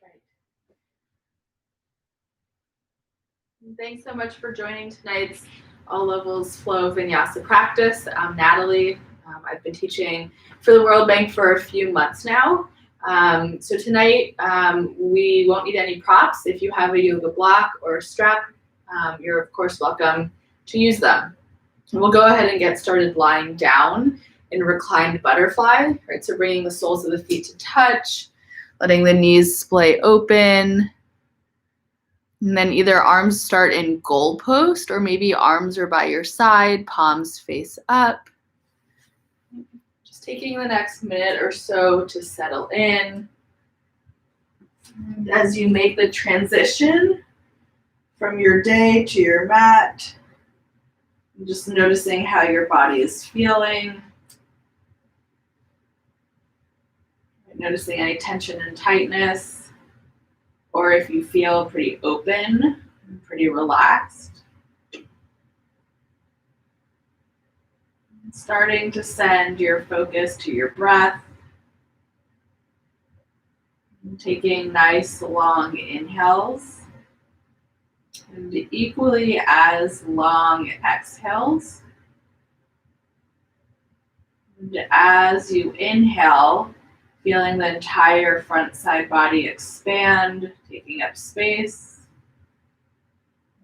Right. Thanks so much for joining tonight's All Levels Flow Vinyasa practice. I'm Natalie. I've been teaching for the World Bank for a few months now. So tonight we won't need any props. If you have a yoga block or a strap, you're of course welcome to use them. And we'll go ahead and get started lying down in reclined butterfly, right? So bringing the soles of the feet to touch, letting the knees splay open. And then either arms start in goal post, or maybe arms are by your side, palms face up. Just taking the next minute or so to settle in. And as you make the transition from your day to your mat, just noticing how your body is feeling. Noticing any tension and tightness, or if you feel pretty open and pretty relaxed. Starting to send your focus to your breath. Taking nice long inhales and equally as long exhales. And as you inhale, feeling the entire front side body expand, taking up space.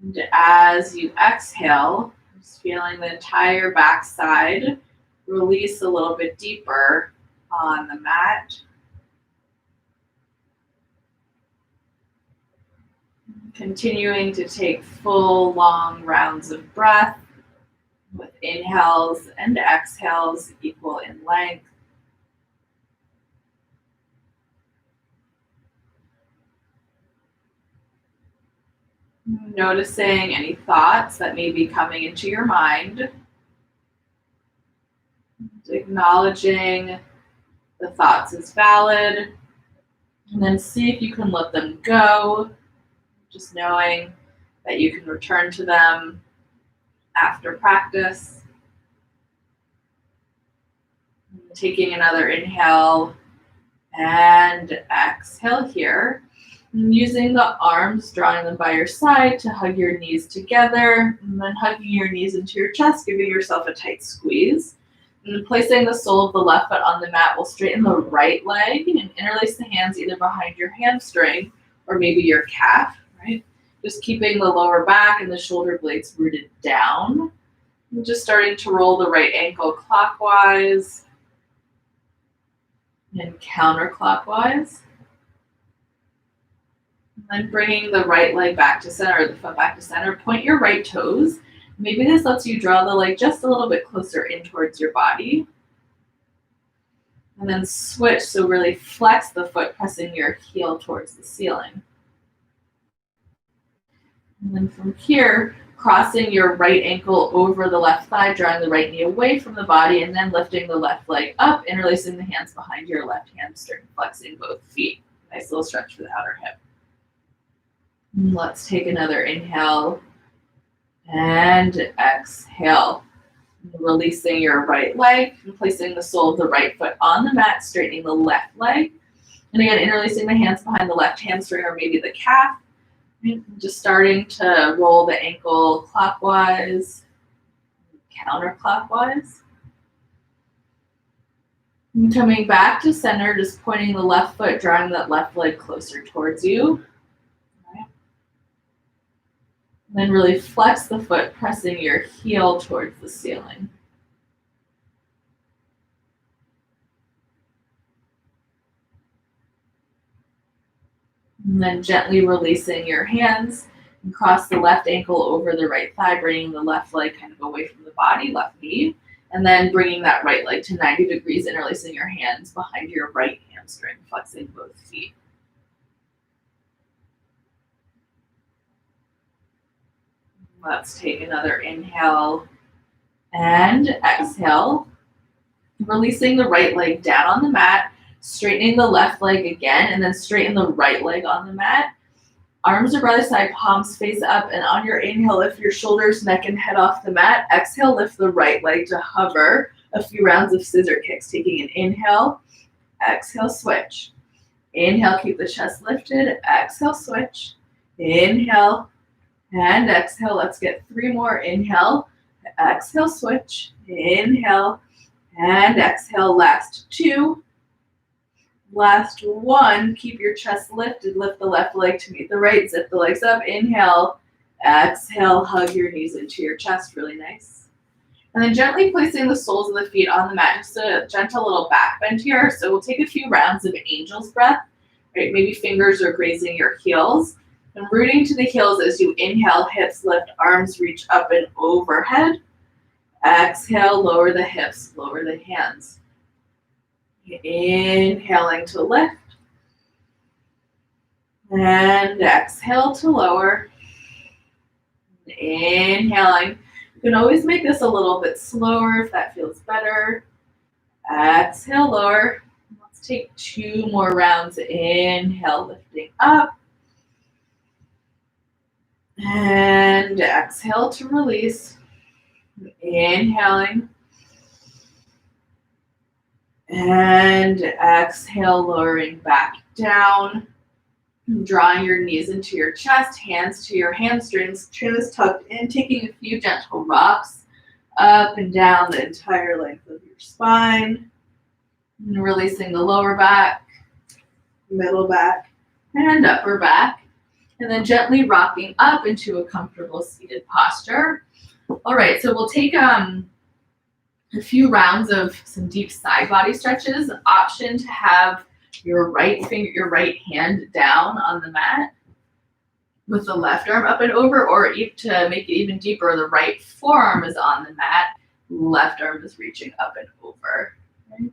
And as you exhale, just feeling the entire back side release a little bit deeper on the mat. Continuing to take full, long rounds of breath with inhales and exhales equal in length. Noticing any thoughts that may be coming into your mind. Acknowledging the thoughts as valid. And then see if you can let them go. Just knowing that you can return to them after practice. Taking another inhale and exhale here. And using the arms, drawing them by your side to hug your knees together, and then hugging your knees into your chest, giving yourself a tight squeeze. And then placing the sole of the left foot on the mat, we'll straighten the right leg and interlace the hands either behind your hamstring or maybe your calf, right? Just keeping the lower back and the shoulder blades rooted down. And just starting to roll the right ankle clockwise and counterclockwise. And then bringing the right leg back to center, or the foot back to center. Point your right toes. Maybe this lets you draw the leg just a little bit closer in towards your body. And then switch, so really flex the foot, pressing your heel towards the ceiling. And then from here, crossing your right ankle over the left thigh, drawing the right knee away from the body, and then lifting the left leg up, interlacing the hands behind your left hamstring, flexing both feet. Nice little stretch for the outer hip. And let's take another inhale and exhale. Releasing your right leg and placing the sole of the right foot on the mat, straightening the left leg. And again, interlacing the hands behind the left hamstring or maybe the calf. Just starting to roll the ankle clockwise, counterclockwise. And coming back to center, just pointing the left foot, drawing that left leg closer towards you. Then really flex the foot, pressing your heel towards the ceiling. And then gently releasing your hands and cross the left ankle over the right thigh, bringing the left leg kind of away from the body, left knee. And then bringing that right leg to 90 degrees, interlacing your hands behind your right hamstring, flexing both feet. Let's take another inhale and exhale. Releasing the right leg down on the mat, straightening the left leg again, and then straighten the right leg on the mat. Arms are by the side, palms face up, and on your inhale, lift your shoulders, neck, and head off the mat. Exhale, lift the right leg to hover. A few rounds of scissor kicks, taking an inhale, exhale, switch. Inhale, keep the chest lifted. Exhale, switch. Inhale and exhale. Let's get 3 more. Inhale, exhale, switch. Inhale and exhale. Last 2. Last 1. Keep your chest lifted. Lift the left leg to meet the right. Zip the legs up. Inhale, exhale, hug your knees into your chest. Really nice. And then gently placing the soles of the feet on the mat. Just a gentle little back bend here. So we'll take a few rounds of angel's breath. Right? Maybe fingers are grazing your heels. And rooting to the heels as you inhale, hips lift, arms reach up and overhead. Exhale, lower the hips, lower the hands. Inhaling to lift. And exhale to lower. Inhaling. You can always make this a little bit slower if that feels better. Exhale, lower. Let's take 2 more rounds. Inhale, lifting up. And exhale to release. Inhaling. And exhale, lowering back down. Drawing your knees into your chest, hands to your hamstrings, chin is tucked in, taking a few gentle rocks up and down the entire length of your spine. And releasing the lower back, middle back, and upper back. And then gently rocking up into a comfortable seated posture. All right, so we'll take a few rounds of some deep side body stretches. Option to have your right hand down on the mat with the left arm up and over, or to make it even deeper, the right forearm is on the mat, left arm is reaching up and over. Okay.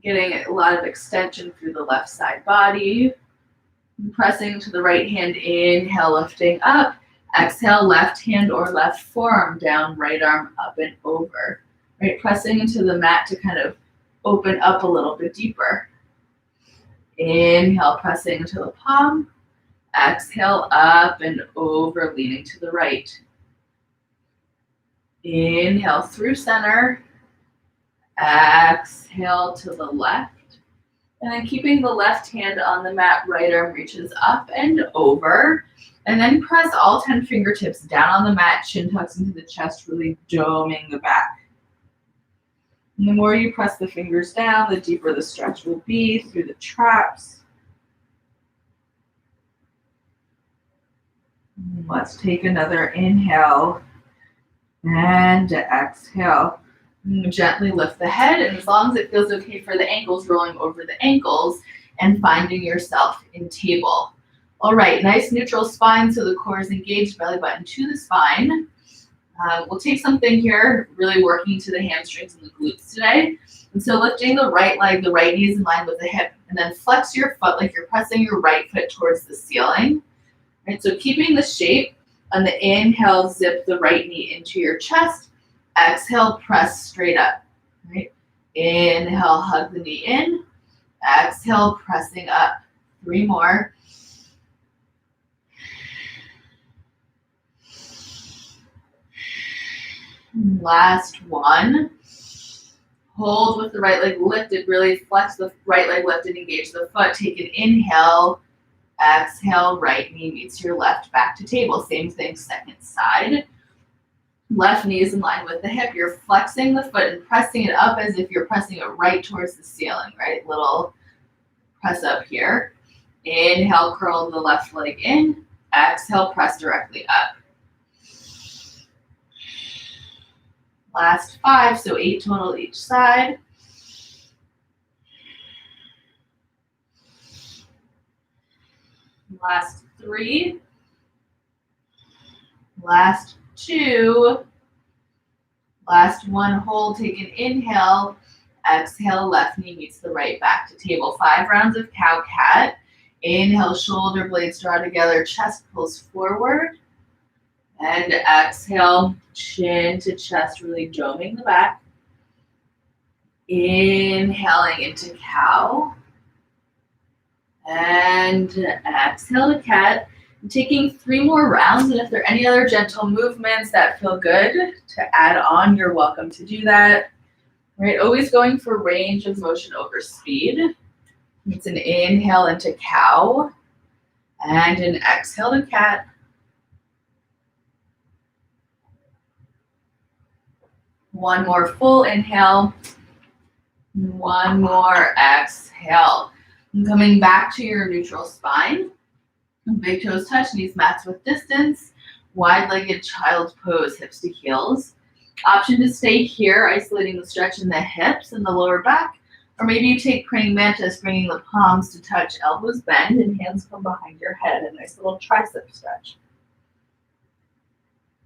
Getting a lot of extension through the left side body. Pressing to the right hand, inhale, lifting up. Exhale, left hand or left forearm down, right arm up and over. Right, pressing into the mat to kind of open up a little bit deeper. Inhale, pressing into the palm. Exhale, up and over, leaning to the right. Inhale through center. Exhale to the left. And then keeping the left hand on the mat, right arm reaches up and over. And then press all 10 fingertips down on the mat, chin tucks into the chest, really doming the back. And the more you press the fingers down, the deeper the stretch will be through the traps. Let's take another inhale and exhale. Gently lift the head, and as long as it feels okay for the ankles, rolling over the ankles and finding yourself in table. All right, nice neutral spine so the core is engaged, belly button to the spine. We'll take something here, really working to the hamstrings and the glutes today. And so lifting the right leg, the right knee is in line with the hip, and then flex your foot like you're pressing your right foot towards the ceiling. Right, so keeping the shape. On the inhale, zip the right knee into your chest. Exhale, press straight up. Right? Inhale, hug the knee in. Exhale, pressing up. 3 more. Last 1. Hold with the right leg lifted. Really flex the right leg lifted. Engage the foot. Take an inhale. Exhale, right knee meets your left, back to table. Same thing, second side. Left knee is in line with the hip. You're flexing the foot and pressing it up as if you're pressing it right towards the ceiling, right? Little press up here. Inhale, curl the left leg in. Exhale, press directly up. Last 5, so 8 total each side. Last 3. Last 2. Last 1, hold, take an inhale. Exhale, left knee meets the right, back to table. 5 rounds of cow-cat. Inhale, shoulder blades draw together, chest pulls forward. And exhale, chin to chest, really doming the back. Inhaling into cow. And exhale to cat. I'm taking 3 more rounds, and if there are any other gentle movements that feel good to add on, you're welcome to do that. Right, always going for range of motion over speed. It's an inhale into cow and an exhale to cat. One more full inhale. One more exhale. And coming back to your neutral spine. Big toes touch, knees mats with distance. Wide-legged child's pose, hips to heels. Option to stay here, isolating the stretch in the hips and the lower back. Or maybe you take praying mantis, bringing the palms to touch, elbows bend, and hands come behind your head. A nice little tricep stretch.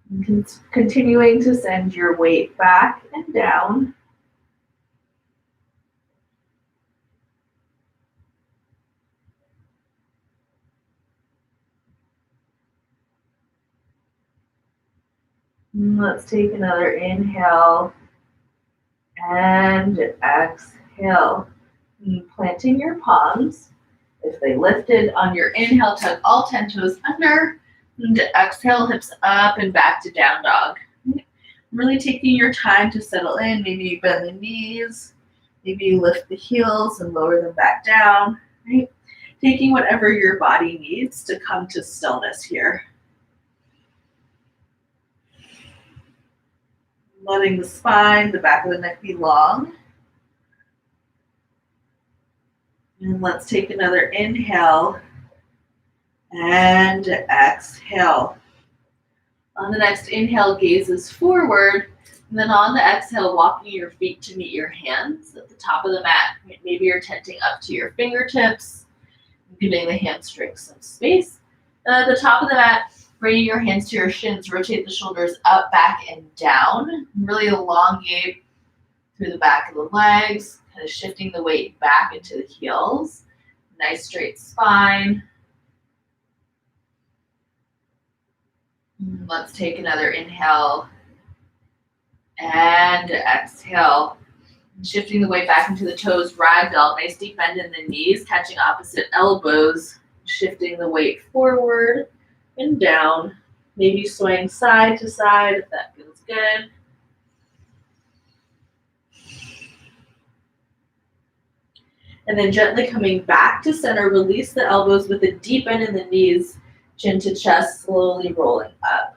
And continuing to send your weight back and down. Let's take another inhale and exhale. And planting your palms. If they lifted on your inhale, tug all 10 toes under. And exhale, hips up and back to down dog. Really taking your time to settle in. Maybe you bend the knees. Maybe you lift the heels and lower them back down. Right? Taking whatever your body needs to come to stillness here. Letting the spine, the back of the neck be long. And let's take another inhale and exhale. On the next inhale, gazes forward. And then on the exhale, walking your feet to meet your hands at the top of the mat. Maybe you're tenting up to your fingertips, giving the hamstrings some space. And at the top of the mat, bringing your hands to your shins, rotate the shoulders up, back, and down. Really elongate through the back of the legs, kind of shifting the weight back into the heels. Nice straight spine. Let's take another inhale and exhale. Shifting the weight back into the toes, ragdoll, nice deep bend in the knees, catching opposite elbows, shifting the weight forward and down, maybe swaying side to side if that feels good. And then gently coming back to center, release the elbows with a deep bend in the knees, chin to chest, slowly rolling up.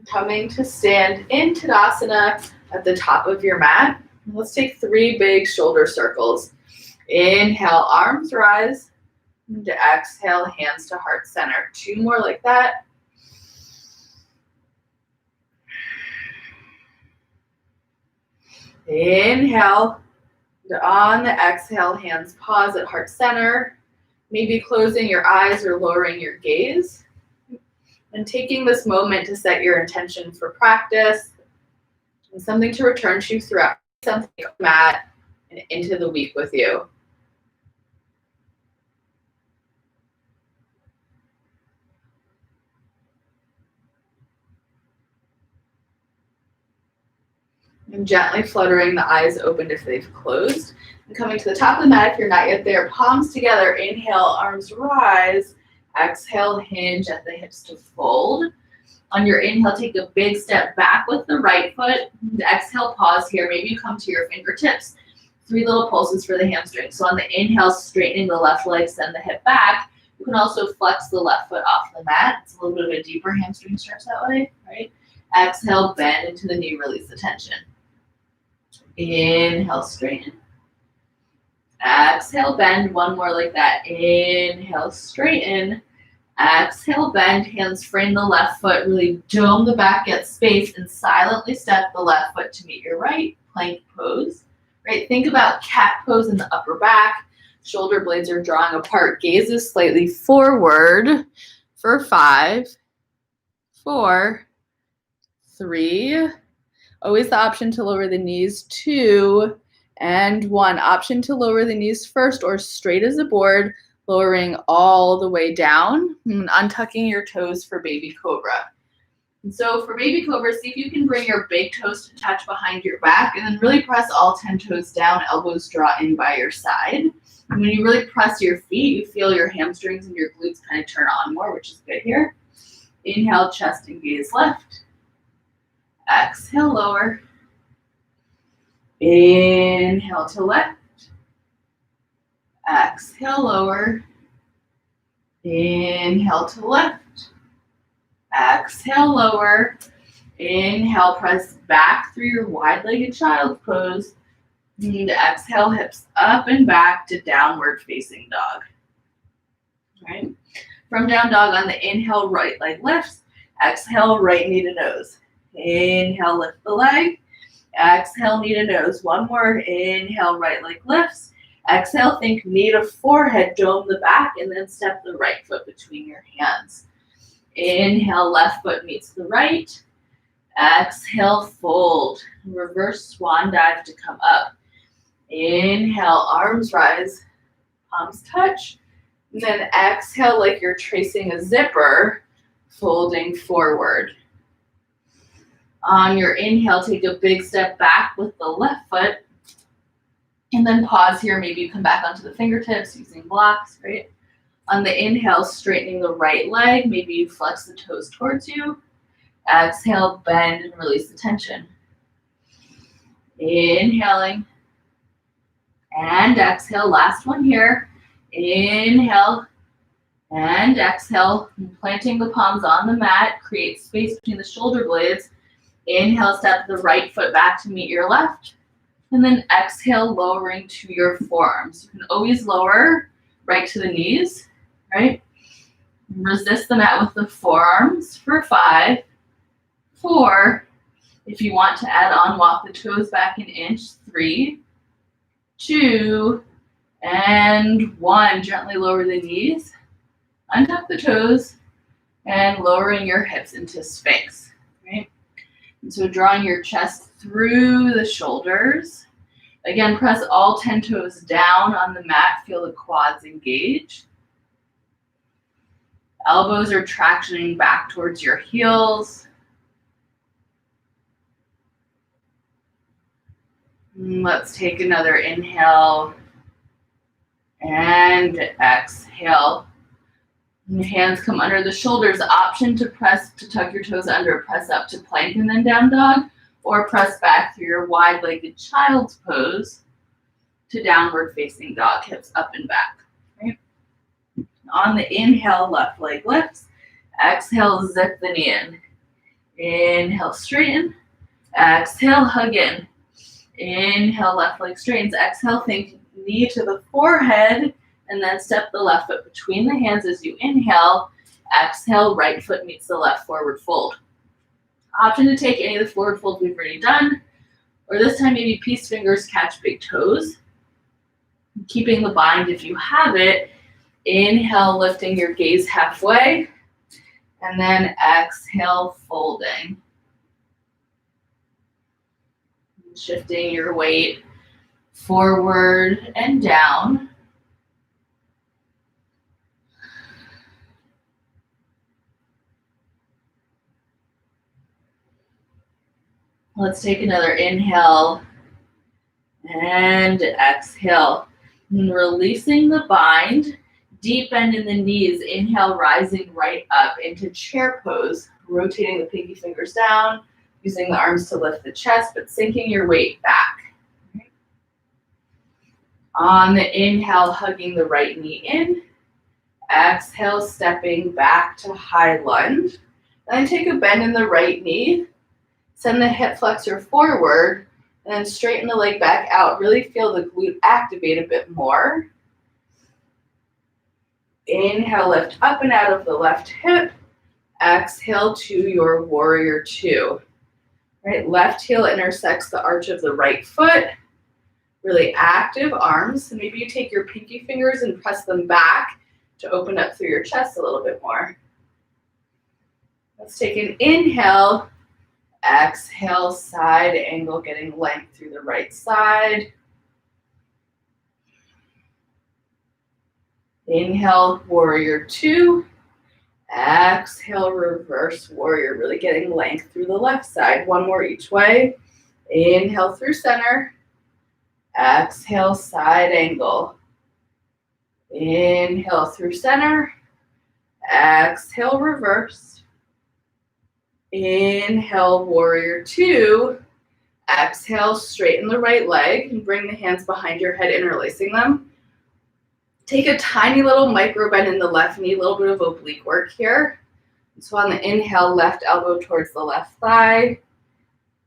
Coming to stand in Tadasana at the top of your mat. Let's take 3 big shoulder circles. Inhale, arms rise. And exhale, hands to heart center. 2 more like that. Inhale. On the exhale, hands pause at heart center. Maybe closing your eyes or lowering your gaze. And taking this moment to set your intention for practice and something to return to throughout something mat and into the week with you. And gently fluttering the eyes open if they've closed. And coming to the top of the mat if you're not yet there, palms together, inhale, arms rise. Exhale, hinge at the hips to fold. On your inhale, take a big step back with the right foot. And exhale, pause here. Maybe you come to your fingertips. 3 little pulses for the hamstrings. So on the inhale, straightening the left leg, send the hip back. You can also flex the left foot off the mat. It's a little bit of a deeper hamstring stretch that way, right? Exhale, bend into the knee, release the tension. Inhale, straighten. Exhale, bend. 1 more like that. Inhale, straighten. Exhale, bend. Hands frame the left foot. Really dome the back, get space, and silently step the left foot to meet your right. Plank pose. Right? Think about cat pose in the upper back. Shoulder blades are drawing apart. Gaze is slightly forward for 5, 4, 3. Always the option to lower the knees, 2, and 1. Option to lower the knees first or straight as a board, lowering all the way down and untucking your toes for baby cobra. And so for baby cobra, see if you can bring your big toes to touch behind your back and then really press all 10 toes down, elbows draw in by your side. And when you really press your feet, you feel your hamstrings and your glutes kind of turn on more, which is good here. Inhale, chest and gaze left. Exhale, lower. Inhale to lift. Exhale, lower. Inhale to lift. Exhale, lower. Inhale, press back through your wide-legged child's pose. And exhale, hips up and back to downward facing dog. All right. From down dog on the inhale, right leg lifts. Exhale, right knee to nose. Inhale, lift the leg. Exhale, knee to nose. One more. Inhale, right leg lifts. Exhale, think knee to forehead, dome the back, and then step the right foot between your hands. Inhale, left foot meets the right. Exhale, fold. Reverse swan dive to come up. Inhale, arms rise, palms touch. And then exhale like you're tracing a zipper, folding forward. On your inhale, take a big step back with the left foot. And then pause here. Maybe you come back onto the fingertips using blocks, right? On the inhale, straightening the right leg. Maybe you flex the toes towards you. Exhale, bend and release the tension. Inhaling. And exhale, last one here. Inhale and exhale, planting the palms on the mat, create space between the shoulder blades. Inhale, step the right foot back to meet your left. And then exhale, lowering to your forearms. You can always lower right to the knees, right? Resist the mat with the forearms for 5, 4. If you want to add on, walk the toes back an inch. 3, 2, and 1. Gently lower the knees, untuck the toes, and lowering your hips into Sphinx, right? And so drawing your chest through the shoulders. Again, press all 10 toes down on the mat. Feel the quads engage. Elbows are tractioning back towards your heels. Let's take another inhale and exhale. And hands come under the shoulders. Option to press to tuck your toes under, press up to plank and then down dog, or press back through your wide-legged child's pose to downward facing dog, hips up and back. Right? On the inhale, left leg lifts. Exhale, zip the knee in. Inhale, straighten. Exhale, hug in. Inhale, left leg straightens. Exhale, think knee to the forehead, and then step the left foot between the hands as you inhale. Exhale, right foot meets the left forward fold. Option to take any of the forward folds we've already done, or this time maybe peace fingers catch big toes. Keeping the bind if you have it. Inhale, lifting your gaze halfway, and then exhale, folding. Shifting your weight forward and down. Let's take another inhale and exhale. And releasing the bind, deep bend in the knees. Inhale, rising right up into chair pose, rotating the pinky fingers down, using the arms to lift the chest, but sinking your weight back. Okay. On the inhale, hugging the right knee in. Exhale, stepping back to high lunge. Then take a bend in the right knee. Send the hip flexor forward, and then straighten the leg back out. Really feel the glute activate a bit more. Inhale, lift up and out of the left hip. Exhale to your warrior 2. Right, left heel intersects the arch of the right foot. Really active arms. And maybe you take your pinky fingers and press them back to open up through your chest a little bit more. Let's take an inhale. Exhale, side angle, getting length through the right side. Inhale, warrior 2. Exhale, reverse warrior, really getting length through the left side. One more each way. Inhale through center. Exhale, side angle. Inhale through center. Exhale, reverse. Inhale, warrior two. Exhale, straighten the right leg and bring the hands behind your head, interlacing them. Take a tiny little micro bend in the left knee, a little bit of oblique work here. So on the inhale, left elbow towards the left thigh.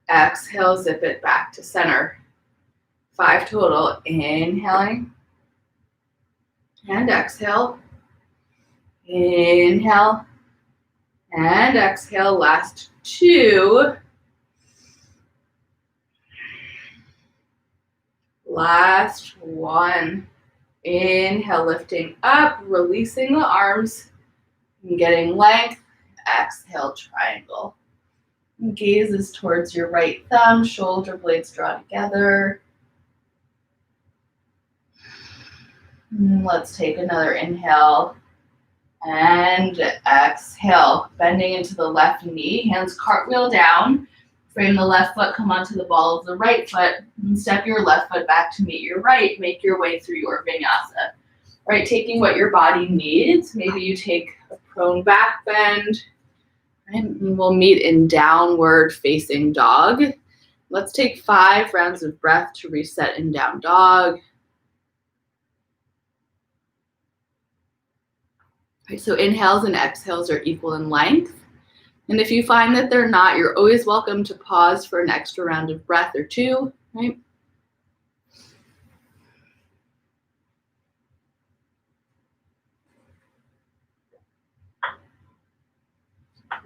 Exhale, zip it back to center. 5 total. Inhaling and exhale. Inhale and exhale. Last 2. Last 1. Inhale, lifting up, releasing the arms, and getting length. Exhale, triangle. Gaze is towards your right thumb, shoulder blades draw together. And let's take another inhale and exhale. Bending into the left knee, hands cartwheel down. Frame the left foot, come onto the ball of the right foot, and step your left foot back to meet your right. Make your way through your vinyasa. Right, taking what your body needs. Maybe you take a prone back bend. Right, and we'll meet in downward facing dog. Let's take 5 rounds of breath to reset in down dog. Right, so inhales and exhales are equal in length. And if you find that they're not, you're always welcome to pause for an extra round of breath or 2, right?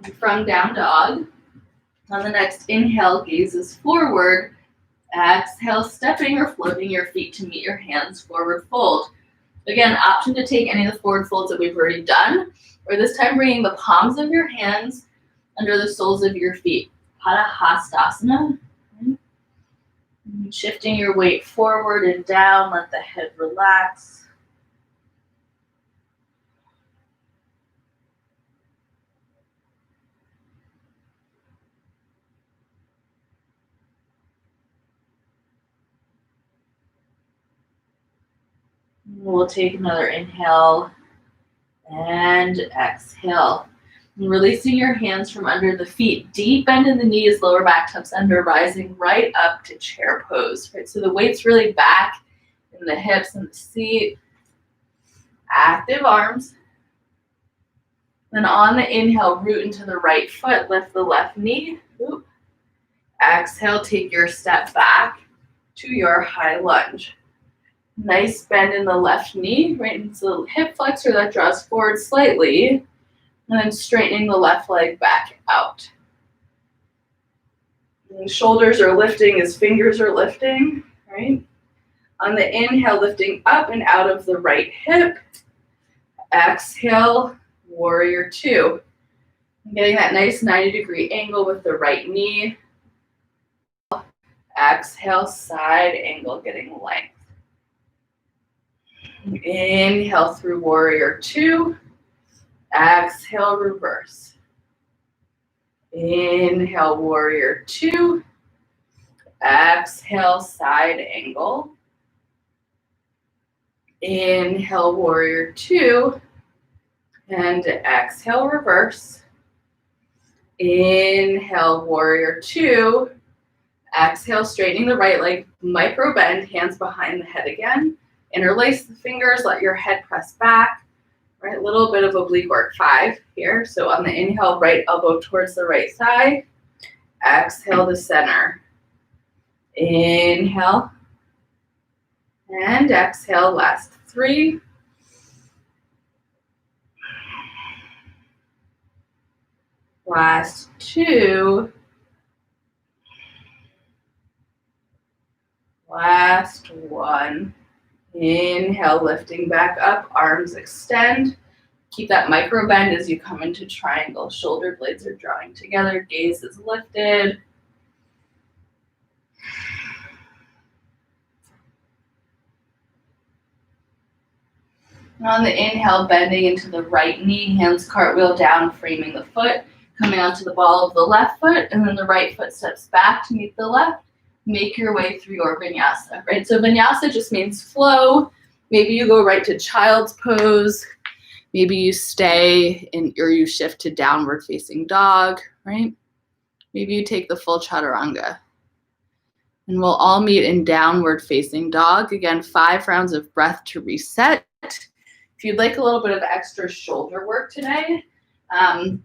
And from down dog, on the next inhale, gazes forward. Exhale, stepping or floating your feet to meet your hands, forward fold. Again, option to take any of the forward folds that we've already done, or this time bringing the palms of your hands under the soles of your feet. Padahastasana. Shifting your weight forward and down, let the head relax. We'll take another inhale and exhale. And releasing your hands from under the feet. Deep bend in the knees, lower back tucks under, rising right up to chair pose. Right, so the weight's really back in the hips and the seat. Active arms. Then on the inhale, root into the right foot, lift the left knee. Oop. Exhale, take your step back to your high lunge. Nice bend in the left knee, right into the hip flexor that draws forward slightly. And then straightening the left leg back out. And shoulders are lifting as fingers are lifting, right? On the inhale, lifting up and out of the right hip. Exhale, warrior two. Getting that nice 90-degree angle with the right knee. Exhale, side angle, getting length. Inhale through warrior two. Exhale, reverse. Inhale, warrior two. Exhale, side angle. Inhale, warrior two. And exhale, reverse. Inhale, warrior two. Exhale, straightening the right leg, micro bend, hands behind the head again. Interlace the fingers, let your head press back. Right, a little bit of oblique work, 5 here. So on the inhale, right elbow towards the right side. Exhale to center. Inhale. And exhale, last 3. Last 2. Last 1. Inhale, lifting back up, arms extend. Keep that micro bend as you come into triangle. Shoulder blades are drawing together, gaze is lifted. And on the inhale, bending into the right knee, hands cartwheel down, framing the foot, coming onto the ball of the left foot, and then the right foot steps back to meet the left. Make your way through your vinyasa, right? So vinyasa just means flow. Maybe you go right to child's pose. Maybe you stay in, or you shift to downward facing dog, right? Maybe you take the full chaturanga. And we'll all meet in downward facing dog. Again, 5 rounds of breath to reset. If you'd like a little bit of extra shoulder work today,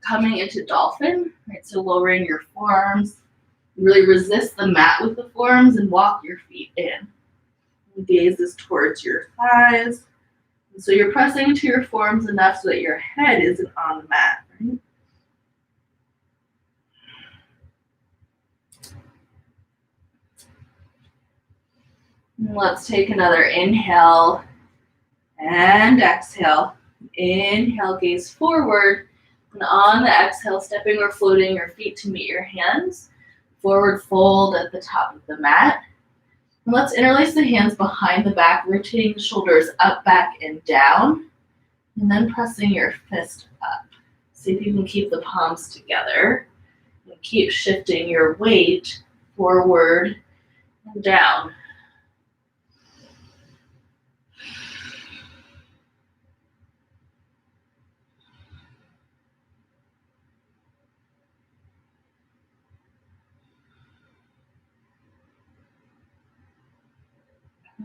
coming into dolphin, right? So lowering your forearms, really resist the mat with the forearms and walk your feet in. Gaze is towards your thighs. And so you're pressing into your forearms enough so that your head isn't on the mat, right? And let's take another inhale and exhale. Inhale, gaze forward. And on the exhale, stepping or floating your feet to meet your hands. Forward fold at the top of the mat. And let's interlace the hands behind the back, rotating the shoulders up, back, and down. And then pressing your fist up. See if you can keep the palms together. And keep shifting your weight forward and down.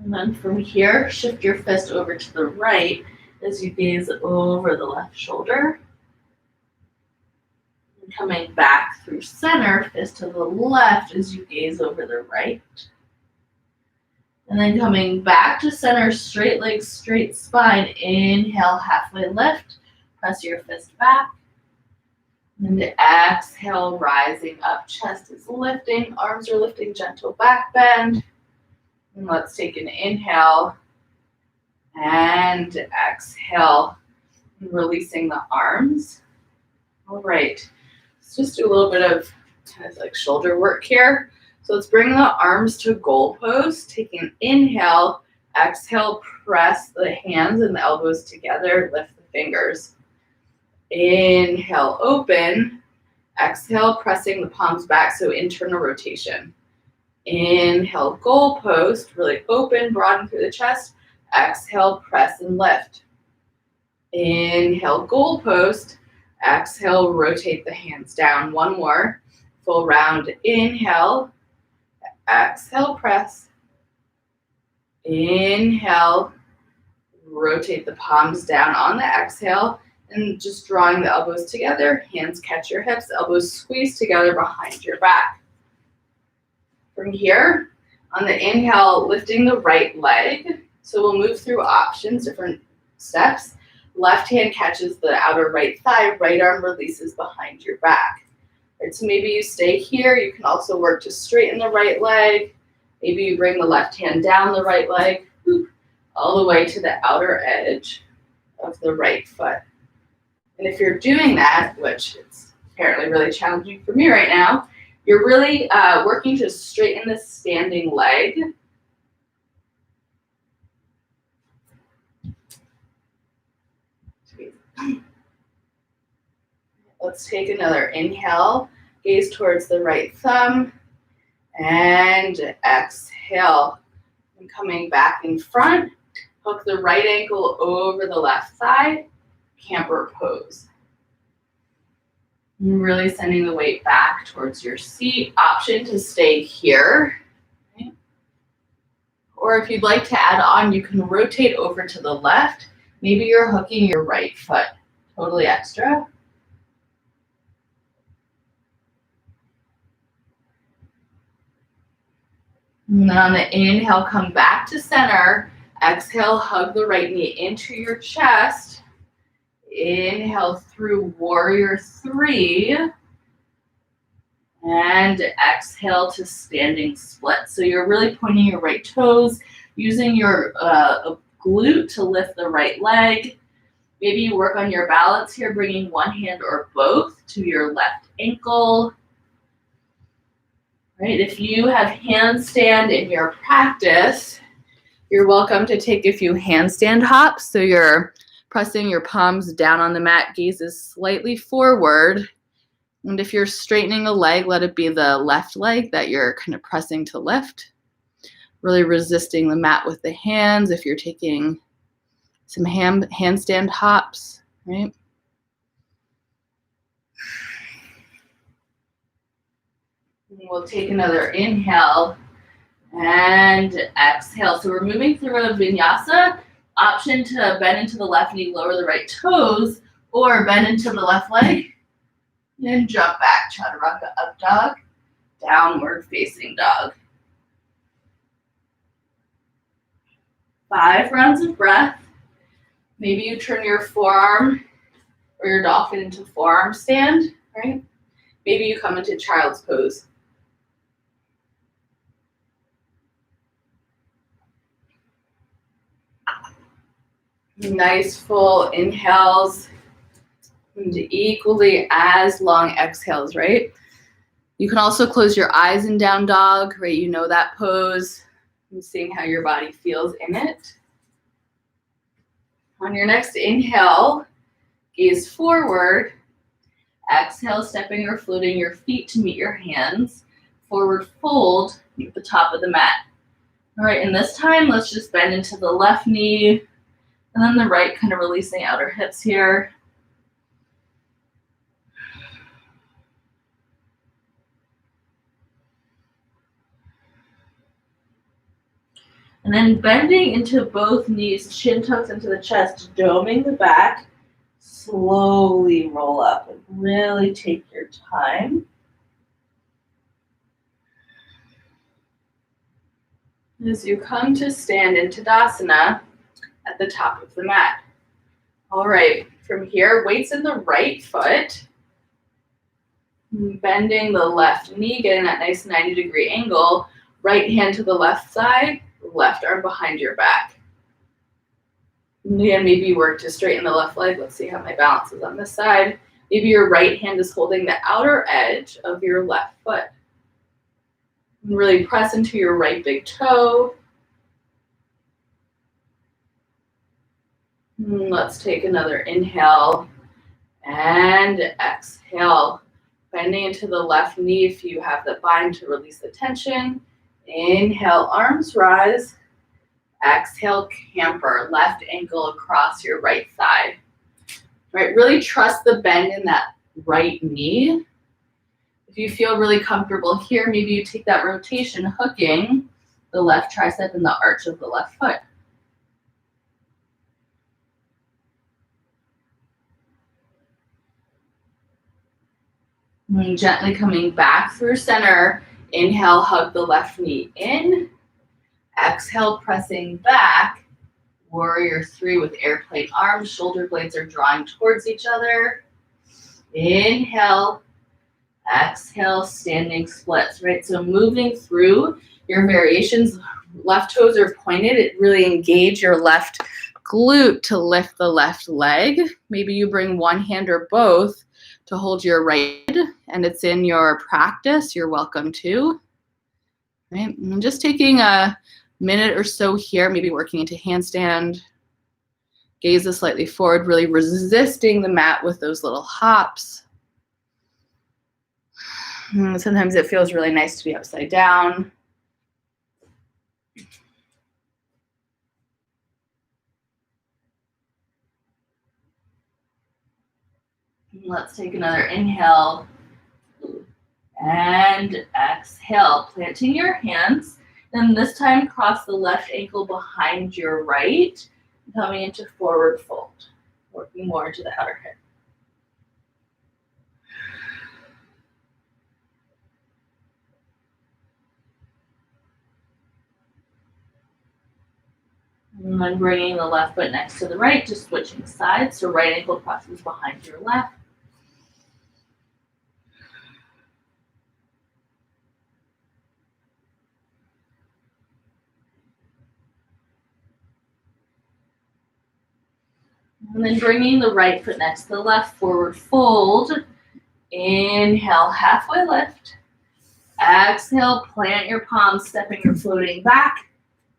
And then from here, shift your fist over to the right as you gaze over the left shoulder. And coming back through center, fist to the left as you gaze over the right. And then coming back to center, straight legs, straight spine. Inhale, halfway lift. Press your fist back. And exhale, rising up, chest is lifting, arms are lifting, gentle back bend. And let's take an inhale and exhale, releasing the arms. All right, let's just do a little bit of kind of like shoulder work here. So let's bring the arms to goal pose. Take an inhale, exhale, press the hands and the elbows together, lift the fingers. Inhale, open. Exhale, pressing the palms back, so internal rotation. Inhale, goal post, really open, broaden through the chest. Exhale, press and lift. Inhale, goal post. Exhale, rotate the hands down. One more, full round. Inhale, exhale, press. Inhale, rotate the palms down on the exhale, and just drawing the elbows together. Hands catch your hips, elbows squeeze together behind your back. From here, on the inhale, lifting the right leg. So we'll move through options, different steps. Left hand catches the outer right thigh, right arm releases behind your back. Right, so maybe you stay here. You can also work to straighten the right leg. Maybe you bring the left hand down the right leg, all the way to the outer edge of the right foot. And if you're doing that, which is apparently really challenging for me right now, you're really working to straighten the standing leg. Let's take another inhale, gaze towards the right thumb, and exhale. And coming back in front, hook the right ankle over the left thigh, camper pose. And really sending the weight back towards your seat. Option to stay here. Okay. Or if you'd like to add on, you can rotate over to the left. Maybe you're hooking your right foot. Totally extra. And then on the inhale, come back to center. Exhale, hug the right knee into your chest. Inhale through warrior 3. And exhale to standing split. So you're really pointing your right toes, using your glute to lift the right leg. Maybe you work on your balance here, bringing one hand or both to your left ankle. Right, if you have handstand in your practice, you're welcome to take a few handstand hops. So you're pressing your palms down on the mat, gaze is slightly forward. And if you're straightening a leg, let it be the left leg that you're kind of pressing to lift. Really resisting the mat with the hands if you're taking some handstand hops, right? We'll take another inhale and exhale. So we're moving through a vinyasa. Option to bend into the left knee, lower the right toes, or bend into the left leg and jump back. Chaturanga up dog, downward facing dog. 5 rounds of breath. Maybe you turn your forearm or your dolphin into forearm stand, right? Maybe you come into child's pose. Nice full inhales and equally as long exhales, right? You can also close your eyes in down dog, right? You know that pose and seeing how your body feels in it. On your next inhale, gaze forward. Exhale, stepping or floating your feet to meet your hands. Forward fold at the top of the mat. All right, and this time, let's just bend into the left knee and then the right, kind of releasing outer hips here. And then bending into both knees, chin tucks into the chest, doming the back. Slowly roll up and really take your time. As you come to stand in Tadasana at the top of the mat. All right, from here, weights in the right foot. Bending the left knee, getting that nice 90-degree angle. Right hand to the left side, left arm behind your back. And again, maybe you work to straighten the left leg. Let's see how my balance is on this side. Maybe your right hand is holding the outer edge of your left foot. And really press into your right big toe. Let's take another inhale and exhale. Bending into the left knee if you have the bind to release the tension. Inhale, arms rise. Exhale, camper, left ankle across your right thigh. Right, really trust the bend in that right knee. If you feel really comfortable here, maybe you take that rotation, hooking the left tricep and the arch of the left foot. And gently coming back through center. Inhale, hug the left knee in. Exhale, pressing back. Warrior 3 with airplane arms. Shoulder blades are drawing towards each other. Inhale. Exhale, standing splits, right? So moving through your variations, left toes are pointed. It really engage your left glute to lift the left leg. Maybe you bring one hand or both to hold your right, and it's in your practice. You're welcome to. Right? And just taking a minute or so here, maybe working into handstand. Gaze is slightly forward, really resisting the mat with those little hops. Sometimes it feels really nice to be upside down. Let's take another inhale and exhale, planting your hands. And this time cross the left ankle behind your right, coming into forward fold, working more into the outer hip. And then bringing the left foot next to the right, just switching sides. So right ankle crosses behind your left. And then bringing the right foot next to the left, forward fold. Inhale, halfway lift. Exhale, plant your palms, stepping or floating back.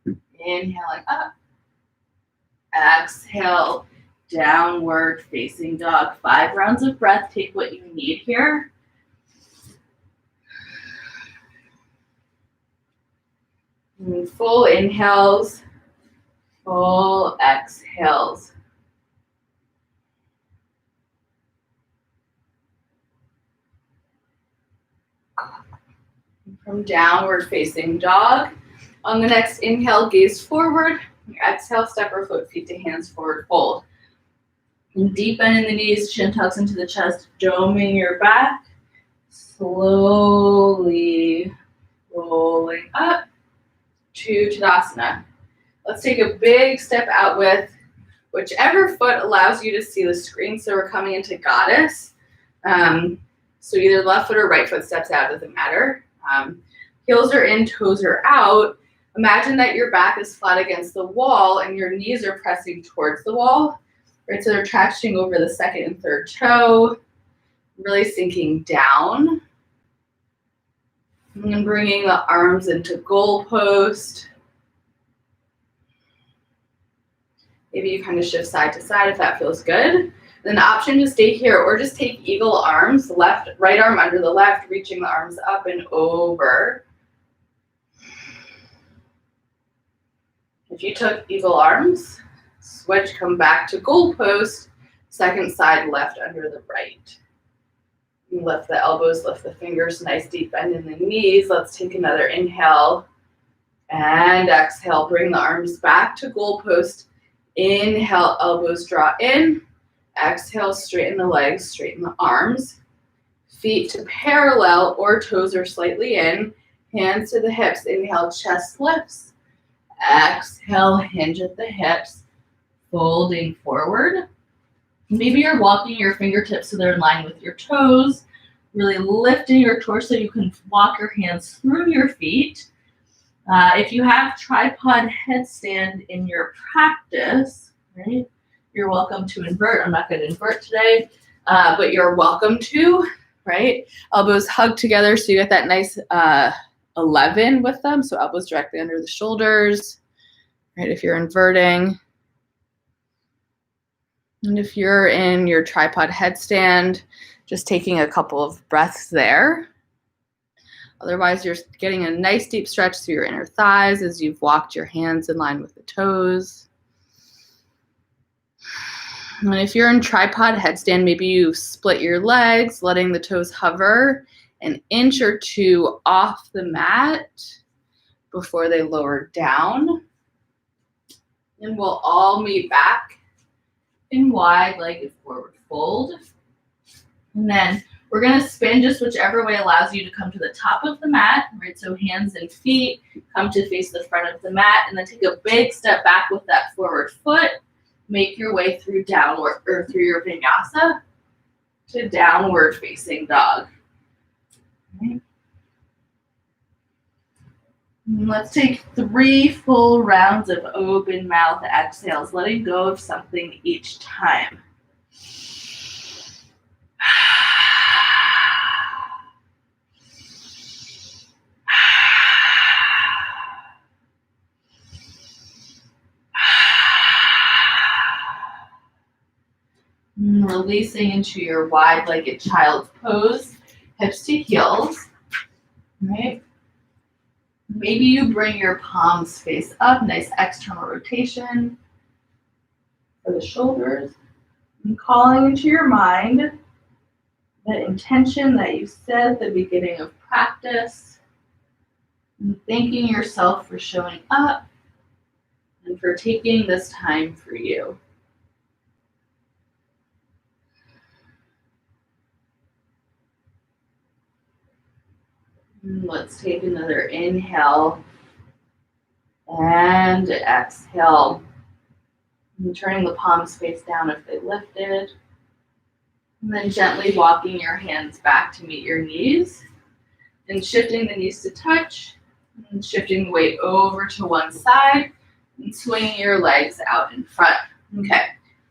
Inhaling up. Exhale, downward facing dog. 5 rounds of breath. Take what you need here. And full inhales, full exhales. From downward facing dog. On the next inhale, gaze forward. Exhale, step or float feet to hands forward, fold. And deep bend in the knees, chin tucks into the chest, doming your back. Slowly rolling up to Tadasana. Let's take a big step out with whichever foot allows you to see the screen. So we're coming into Goddess. So either left foot or right foot steps out, doesn't matter. Heels are in, toes are out. Imagine that your back is flat against the wall and your knees are pressing towards the wall. Right, so they're tracking over the second and third toe, really sinking down. And then bringing the arms into goal post. Maybe you kind of shift side to side if that feels good. Then the option to stay here or just take eagle arms, left, right arm under the left, reaching the arms up and over. If you took eagle arms, switch, come back to goal post, second side left under the right. Lift the elbows, lift the fingers, nice deep bend in the knees. Let's take another inhale and exhale. Bring the arms back to goal post. Inhale, elbows draw in. Exhale, straighten the legs, straighten the arms. Feet to parallel or toes are slightly in. Hands to the hips. Inhale, chest lifts. Exhale, hinge at the hips. Folding forward. Maybe you're walking your fingertips so they're in line with your toes, really lifting your torso. You can walk your hands through your feet. If you have tripod headstand in your practice, right, you're welcome to invert. I'm not going to invert today, but you're welcome to, right? Elbows hug together so you get that nice 11 with them. So elbows directly under the shoulders, right, if you're inverting. And if you're in your tripod headstand, just taking a couple of breaths there. Otherwise, you're getting a nice deep stretch through your inner thighs as you've walked your hands in line with the toes. And if you're in tripod headstand, maybe you split your legs, letting the toes hover an inch or two off the mat before they lower down. And we'll all meet back in wide-legged forward fold. And then we're gonna spin just whichever way allows you to come to the top of the mat, right? So hands and feet come to face the front of the mat, and then take a big step back with that forward foot. Make your way through downward, or through your vinyasa to downward facing dog. Okay. And let's take 3 full rounds of open mouth exhales, letting go of something each time. And releasing into your wide-legged child's pose, hips to heels, right? Maybe you bring your palms face up, nice external rotation for the shoulders. And calling into your mind that intention that you said at the beginning of practice. And thanking yourself for showing up and for taking this time for you. And let's take another inhale and exhale. And turning the palms face down if they lifted. And then gently walking your hands back to meet your knees. And shifting the knees to touch. And shifting the weight over to one side. And swinging your legs out in front. Okay,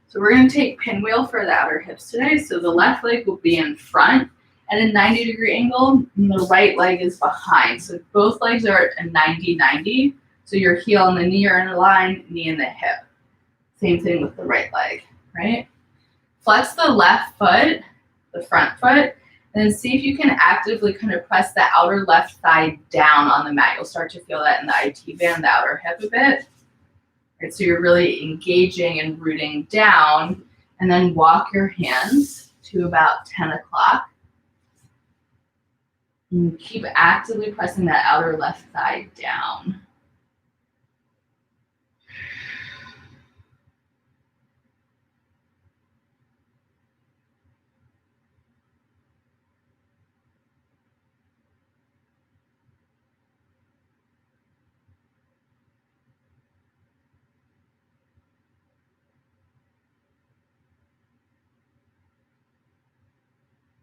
so we're going to take pinwheel for the outer hips today. So the left leg will be in front at a 90-degree angle, and the right leg is behind. So both legs are at a 90-90. So your heel and the knee are in a line, knee and the hip. Same thing with the right leg, right? Flex the left foot, the front foot, and then see if you can actively kind of press the outer left thigh down on the mat. You'll start to feel that in the IT band, the outer hip a bit. Right, so you're really engaging and rooting down, and then walk your hands to about 10 o'clock. And keep actively pressing that outer left thigh down.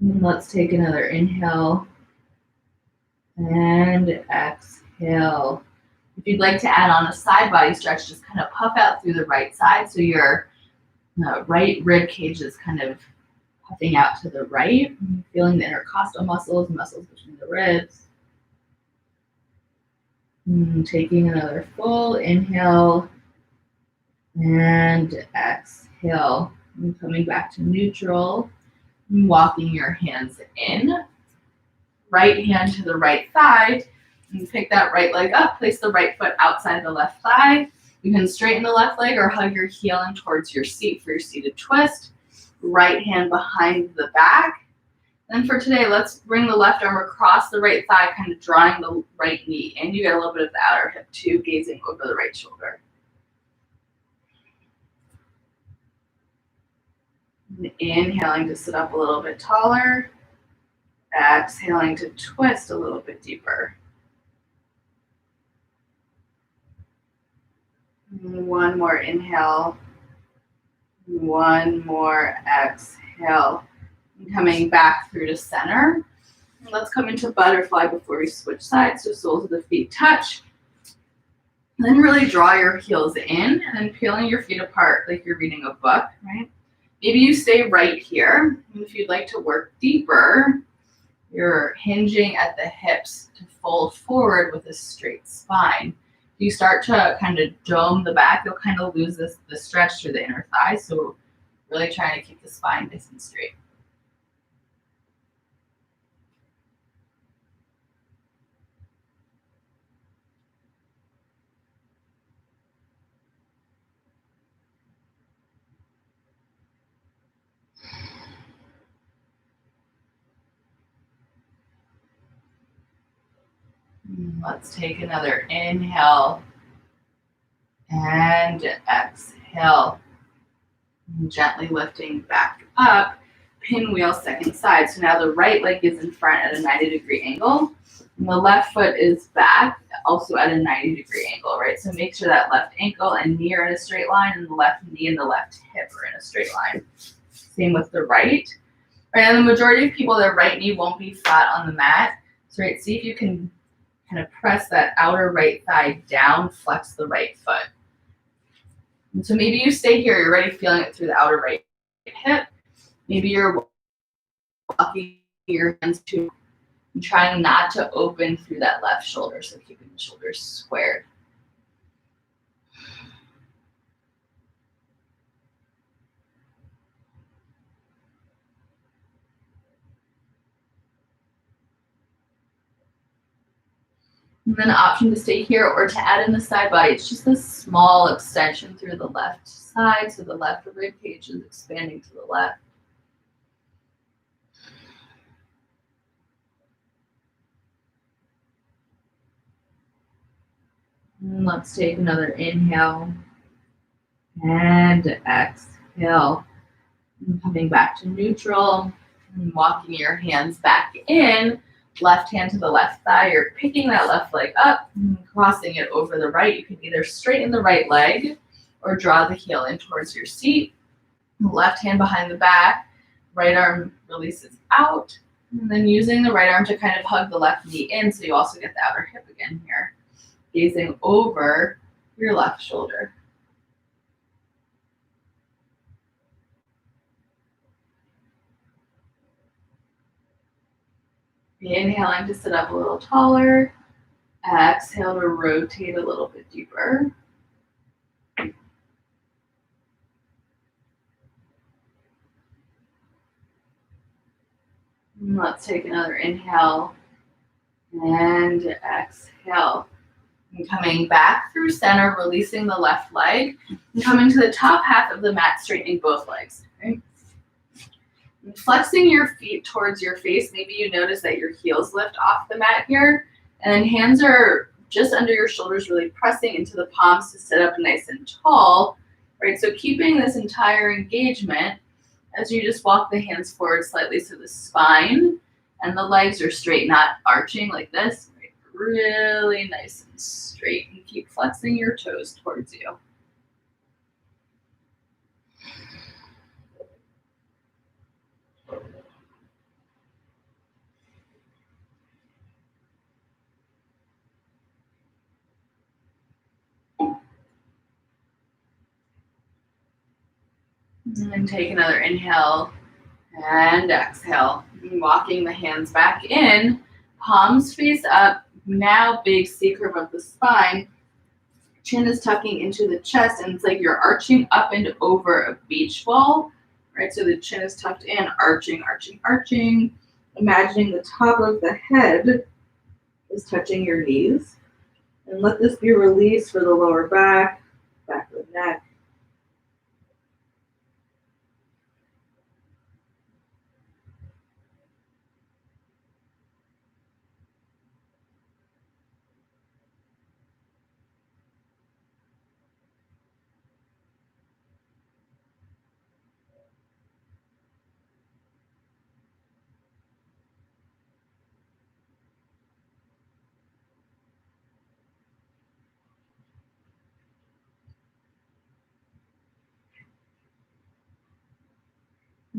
And let's take another inhale and exhale. If you'd like to add on a side body stretch, just kind of puff out through the right side so your right rib cage is kind of puffing out to the right, feeling the intercostal muscles, muscles between the ribs. And taking another full inhale and exhale. And coming back to neutral, and walking your hands in. Right hand to the right thigh. And pick that right leg up, place the right foot outside the left thigh. You can straighten the left leg or hug your heel in towards your seat for your seated twist. Right hand behind the back. Then for today, let's bring the left arm across the right thigh, kind of drawing the right knee in. You get a little bit of the outer hip too, gazing over the right shoulder. And inhaling to sit up a little bit taller. Exhaling to twist a little bit deeper. One more inhale. One more exhale. And coming back through to center. And let's come into butterfly before we switch sides, so soles of the feet touch. And then really draw your heels in and then peeling your feet apart like you're reading a book, right? Maybe you stay right here. And if you'd like to work deeper, you're hinging at the hips to fold forward with a straight spine. If you start to kind of dome the back, you'll kind of lose the stretch through the inner thighs. So really trying to keep the spine nice and straight. Let's take another inhale and exhale. And gently lifting back up, pinwheel second side. So now the right leg is in front at a 90-degree angle. And the left foot is back, also at a 90-degree angle, right? So make sure that left ankle and knee are in a straight line and the left knee and the left hip are in a straight line. Same with the right. Right, and the majority of people, their right knee won't be flat on the mat. So right, see if you can kind of press that outer right thigh down, flex the right foot. And so maybe you stay here, you're already feeling it through the outer right hip. Maybe you're walking your hands to, trying not to open through that left shoulder, so keeping the shoulders squared. And then an option to stay here or to add in the side body. It's just a small extension through the left side, so the left rib cage is expanding to the left. And let's take another inhale and exhale. And coming back to neutral and walking your hands back in. Left hand to the left thigh. You're picking that left leg up and crossing it over the right. You can either straighten the right leg or draw the heel in towards your seat. Left hand behind the back. Right arm releases out. And then using the right arm to kind of hug the left knee in so you also get the outer hip again here. Gazing over your left shoulder. Inhaling to sit up a little taller. Exhale to rotate a little bit deeper. And let's take another inhale and exhale. And coming back through center, releasing the left leg, and coming to the top half of the mat, straightening both legs. Okay? Flexing your feet towards your face. Maybe you notice that your heels lift off the mat here, and then hands are just under your shoulders, really pressing into the palms to sit up nice and tall, right? So keeping this entire engagement as you just walk the hands forward slightly so the spine and the legs are straight, not arching like this, right? Really nice and straight, and keep flexing your toes towards you. And then take another inhale and exhale. Walking the hands back in, palms face up. Now big C curve of the spine. Chin is tucking into the chest, and it's like you're arching up and over a beach ball, right? So the chin is tucked in, arching, arching, arching. Imagining the top of the head is touching your knees. And let this be released for the lower back, back of the neck.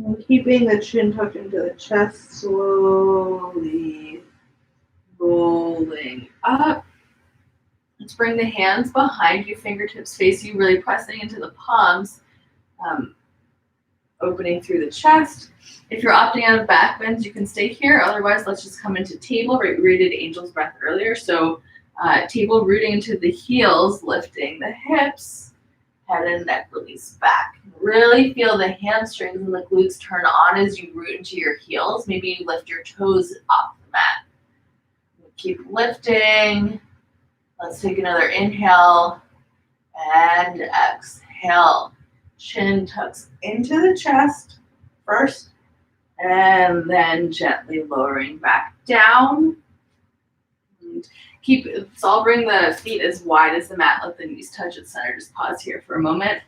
And keeping the chin tucked into the chest, slowly rolling up. Let's bring the hands behind you, fingertips face you, really pressing into the palms, opening through the chest. If you're opting out of back bends, you can stay here. Otherwise, let's just come into table, right? We did angel's breath earlier. So table, rooting into the heels, lifting the hips, head and neck release back. Really feel the hamstrings and the glutes turn on as you root into your heels. Maybe you lift your toes off the mat. Keep lifting. Let's take another inhale and exhale. Chin tucks into the chest first, and then gently lowering back down. And so I'll bring the feet as wide as the mat, let the knees touch at center. Just pause here for a moment.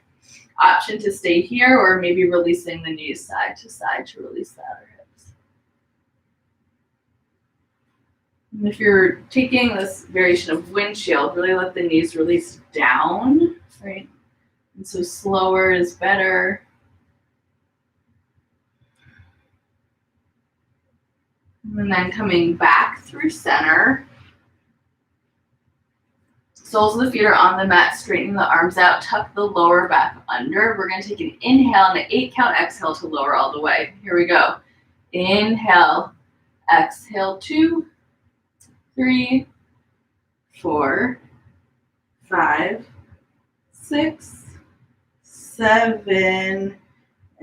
Option to stay here, or maybe releasing the knees side to side to release the outer hips. And if you're taking this variation of windshield, really let the knees release down, right? And so slower is better. And then coming back through center. Soles of the feet are on the mat, straightening the arms out, tuck the lower back under. We're going to take an inhale and an 8 count exhale to lower all the way. Here we go. Inhale, exhale, 2, 3, 4, 5, 6, 7,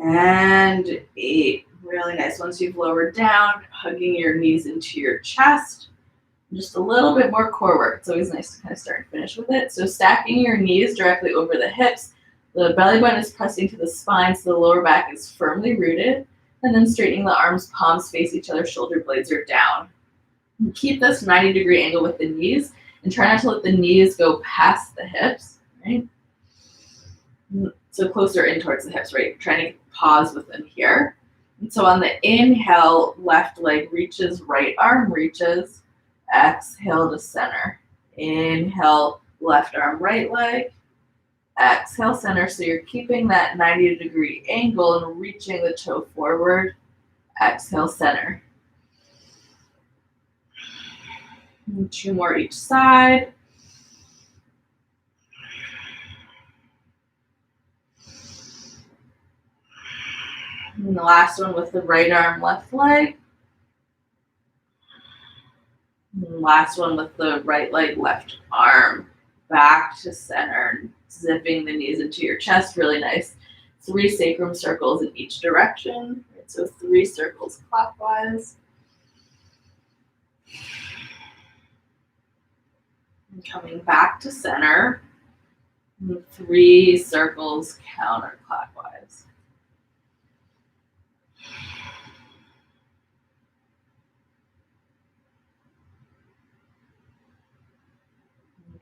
and 8. Really nice. Once you've lowered down, hugging your knees into your chest. Just a little bit more core work. It's always nice to kind of start and finish with it. So stacking your knees directly over the hips. The belly button is pressing to the spine, so the lower back is firmly rooted. And then straightening the arms, palms face each other, shoulder blades are down. And keep this 90-degree angle with the knees, and try not to let the knees go past the hips, right? So closer in towards the hips, right? Trying to pause with them here. And so on the inhale, left leg reaches, right arm reaches. Exhale to center. Inhale, left arm, right leg. Exhale, center. So you're keeping that 90-degree angle and reaching the toe forward. Exhale, center. And 2 more each side. And the last one with the right arm, left leg. And last one with the right leg, left arm, back to center, zipping the knees into your chest. Really nice. 3 sacrum circles in each direction. So 3 circles clockwise. And coming back to center. And 3 circles counterclockwise.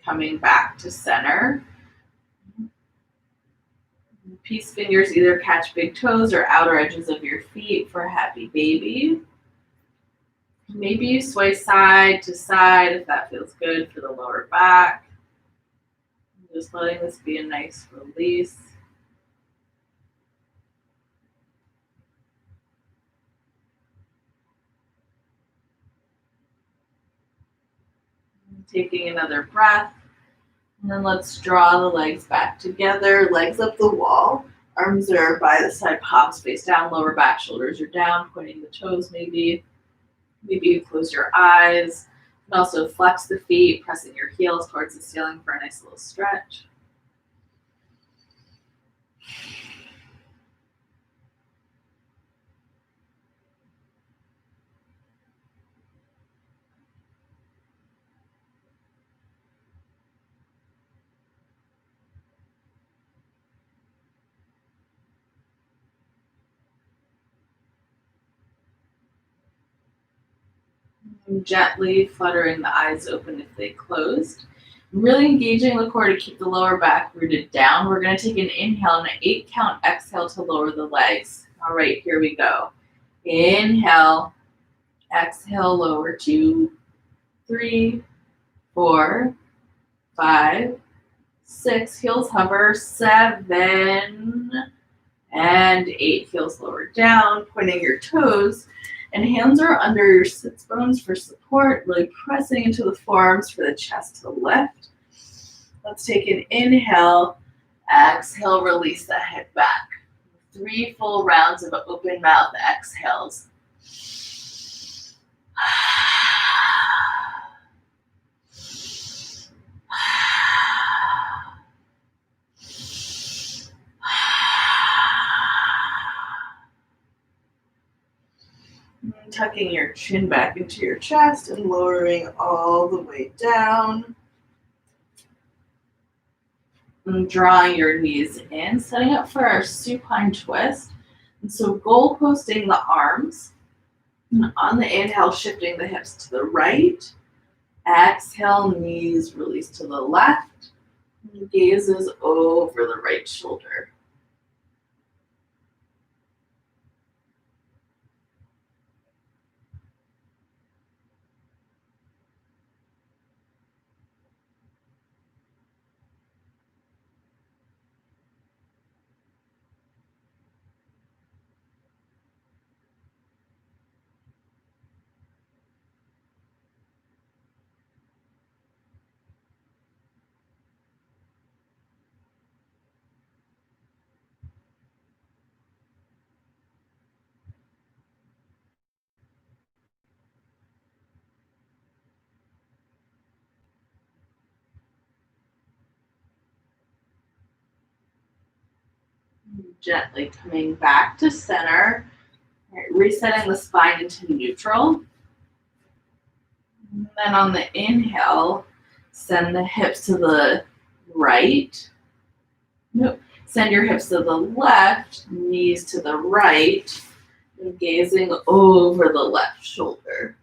coming back to center. Peace fingers either catch big toes or outer edges of your feet for a happy baby. Maybe you sway side to side if that feels good for the lower back. Just letting this be a nice release. Taking another breath. And then let's draw the legs back together, legs up the wall. Arms are by the side, palms face down, lower back, shoulders are down, pointing the toes maybe. Maybe you close your eyes. You can also flex the feet, pressing your heels towards the ceiling for a nice little stretch. Gently fluttering the eyes open if they closed. Really engaging the core to keep the lower back rooted down. We're going to take an inhale and an 8 count exhale to lower the legs. All right, here we go. Inhale, exhale, lower 2, 3, 4, 5, 6. Heels hover, 7, and 8. Heels lower down, pointing your toes. And hands are under your sits bones for support, really pressing into the forearms for the chest to lift. Let's take an inhale, exhale, release the head back. 3 full rounds of open mouth exhales. Tucking your chin back into your chest and lowering all the way down. And drawing your knees in, setting up for our supine twist. And so goal posting the arms. And on the inhale, shifting the hips to the right. Exhale, knees release to the left. Gazes over the right shoulder. Gently coming back to center. All right, resetting the spine into neutral. And then on the inhale, send the hips to the right. Nope. Send your hips to the left, knees to the right, and gazing over the left shoulder.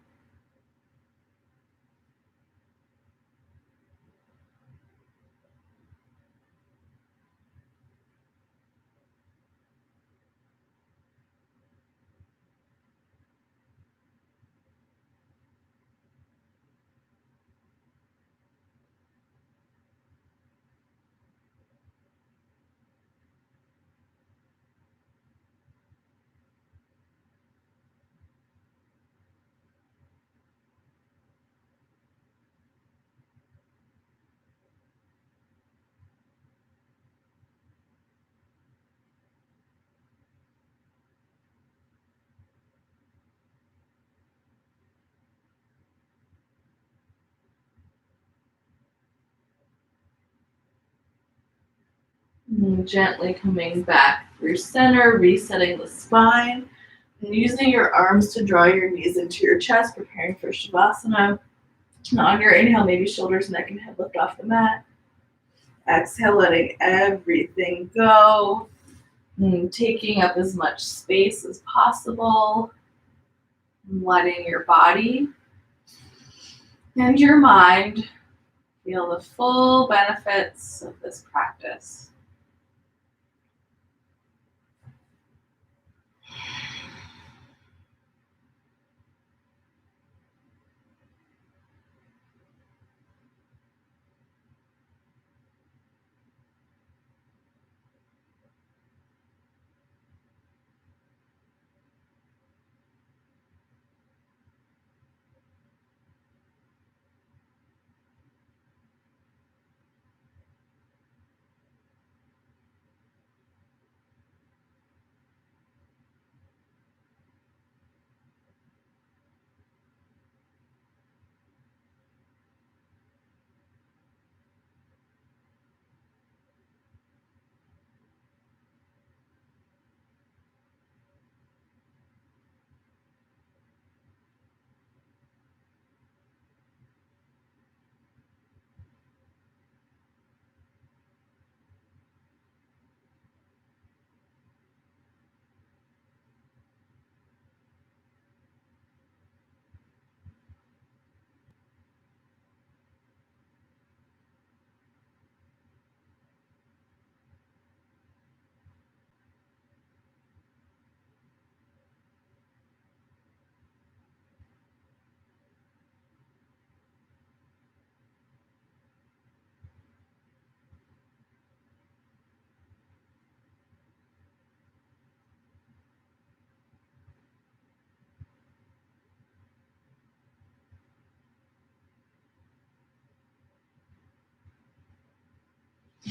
And gently coming back through center, resetting the spine, and using your arms to draw your knees into your chest, preparing for Shavasana. And on your inhale, maybe shoulders, neck, and head lift off the mat. Exhale, letting everything go. And taking up as much space as possible. And letting your body and your mind Feel the full benefits of this practice.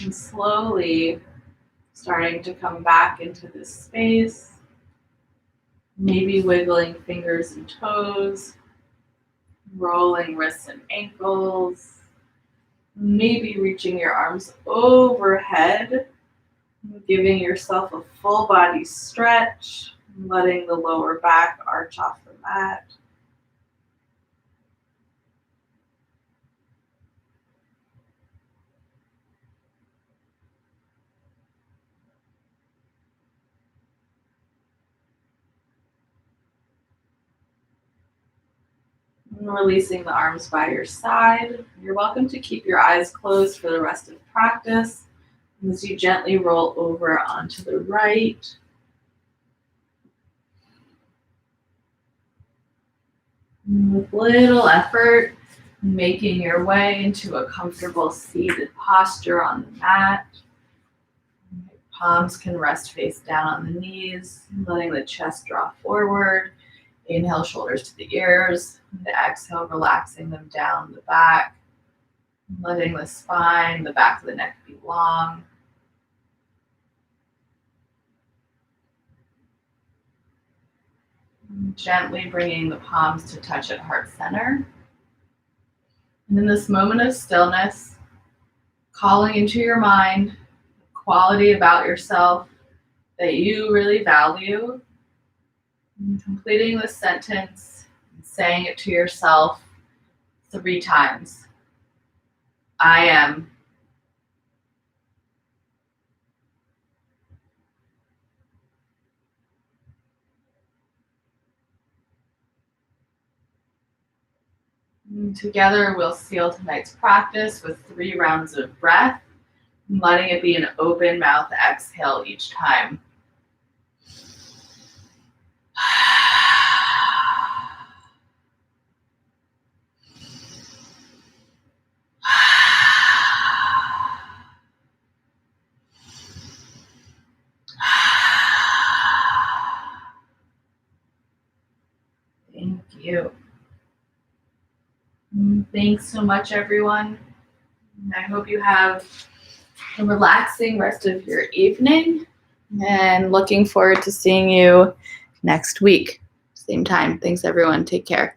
And slowly starting to come back into this space, maybe wiggling fingers and toes, rolling wrists and ankles, maybe reaching your arms overhead, giving yourself a full body stretch, letting the lower back arch off the mat. And releasing the arms by your side. You're welcome to keep your eyes closed for the rest of practice as you gently roll over onto the right. And with little effort, making your way into a comfortable seated posture on the mat. Palms can rest face down on the knees, letting the chest draw forward. Inhale, shoulders to the ears. And exhale, relaxing them down the back. Letting the spine, the back of the neck be long. Gently bringing the palms to touch at heart center. And in this moment of stillness, calling into your mind quality about yourself that you really value. And completing this sentence and saying it to yourself 3 times. I am. And together we'll seal tonight's practice with 3 rounds of breath, letting it be an open mouth exhale each time. Thank you. Thanks so much, everyone. I hope you have a relaxing rest of your evening, and looking forward to seeing you next week. Same time. Thanks, everyone. Take care.